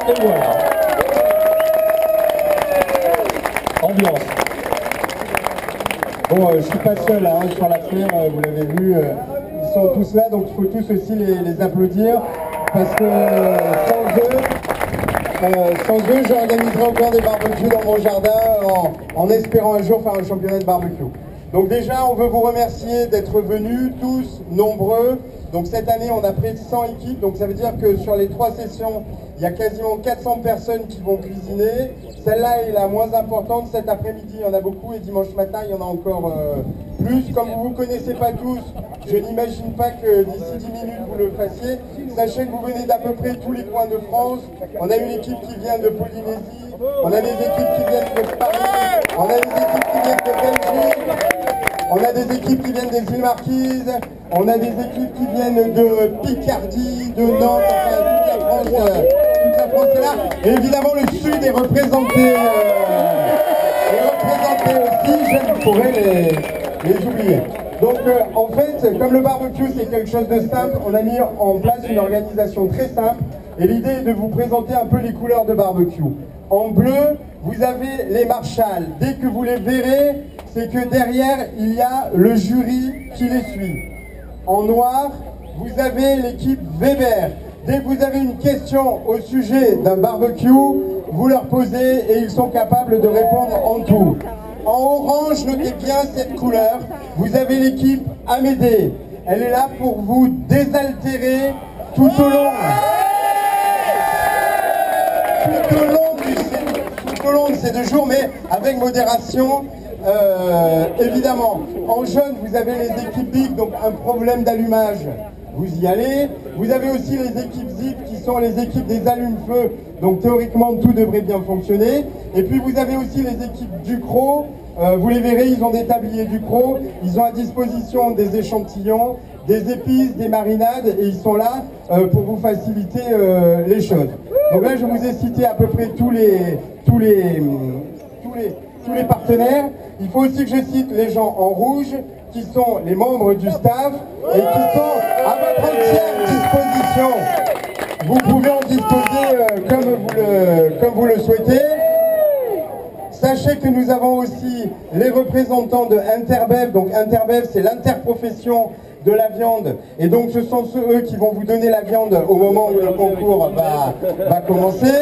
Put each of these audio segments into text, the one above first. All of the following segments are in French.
Et voilà. Ambiance. Bon, je suis pas seul hein, sur l'affaire, vous l'avez vu, ils sont tous là, donc il faut tous aussi les applaudir, parce que sans eux, j'organiserai encore des barbecues dans mon jardin en espérant un jour faire un championnat de barbecue. Donc déjà, on veut vous remercier d'être venus, tous nombreux. Donc cette année, on a près de 100 équipes, donc ça veut dire que sur les 3 sessions, il y a quasiment 400 personnes qui vont cuisiner. Celle-là est la moins importante. Cet après-midi, il y en a beaucoup et dimanche matin, il y en a encore plus. Comme vous ne vous connaissez pas tous, je n'imagine pas que d'ici 10 minutes, vous le fassiez. Sachez que vous venez d'à peu près tous les coins de France. On a une équipe qui vient de Polynésie, on a des équipes qui viennent de Paris, on a des équipes qui viennent de Belgique, on a des équipes qui viennent des îles Marquises, on a des équipes qui viennent de Picardie, de Nantes, enfin toute la France est là. Et évidemment le Sud est représenté aussi, je ne pourrais les oublier. Donc en fait, comme le barbecue c'est quelque chose de simple, on a mis en place une organisation très simple. Et l'idée est de vous présenter un peu les couleurs de barbecue. En bleu, vous avez les Marshall. Dès que vous les verrez, c'est que derrière, il y a le jury qui les suit. En noir, vous avez l'équipe Weber. Dès que vous avez une question au sujet d'un barbecue, vous leur posez et ils sont capables de répondre en tout. En orange, notez bien cette couleur, vous avez l'équipe Amédée. Elle est là pour vous désaltérer tout au long de ces 2 jours, mais avec modération, évidemment. En jaune, vous avez les équipes BIC, donc un problème d'allumage, vous y allez. Vous avez aussi les équipes ZIP, qui sont les équipes des allumes-feu, donc théoriquement tout devrait bien fonctionner. Et puis vous avez aussi les équipes Ducros, vous les verrez, ils ont des tabliers Ducros, ils ont à disposition des échantillons, des épices, des marinades, et ils sont là pour vous faciliter les choses. Donc là, je vous ai cité à peu près tous les partenaires. Il faut aussi que je cite les gens en rouge, qui sont les membres du staff et qui sont à votre entière disposition. Vous pouvez en disposer comme vous le souhaitez. Sachez que nous avons aussi les représentants de Interbev. Donc Interbev, c'est l'interprofession de la viande. Et donc ce sont eux qui vont vous donner la viande au moment où le concours va commencer.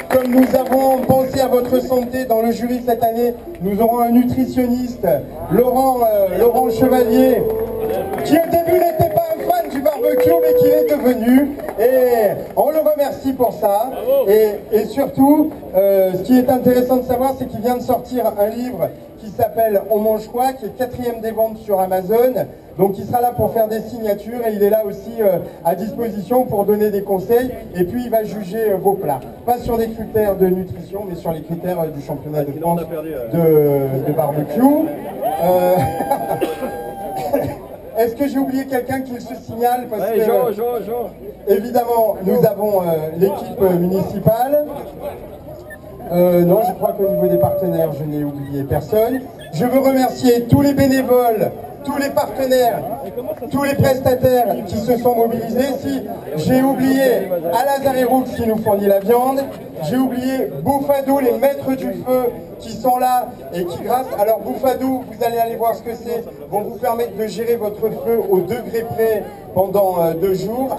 Comme nous avons pensé à votre santé dans le jury cette année, nous aurons un nutritionniste, Laurent Chevalier, qui au début n'était pas un fan du barbecue, mais qui est devenu. Et on le remercie pour ça. Et surtout, ce qui est intéressant de savoir, c'est qu'il vient de sortir un livre qui s'appelle On mange quoi, qui est 4e des ventes sur Amazon. Donc il sera là pour faire des signatures et il est là aussi à disposition pour donner des conseils. Et puis il va juger vos plats. Pas sur des critères de nutrition, mais sur les critères du championnat de France de barbecue. Est-ce que j'ai oublié quelqu'un qui se signale parce que, Jean. Évidemment, nous avons l'équipe municipale. Non, je crois qu'au niveau des partenaires, je n'ai oublié personne. Je veux remercier tous les bénévoles, tous les partenaires, tous les prestataires qui se sont mobilisés. Si j'ai oublié Al-Azhar qui nous fournit la viande, j'ai oublié Bouffadou, les maîtres du feu qui sont là et qui alors Bouffadou, vous allez aller voir ce que c'est, vont vous permettre de gérer votre feu au degré près pendant 2 jours.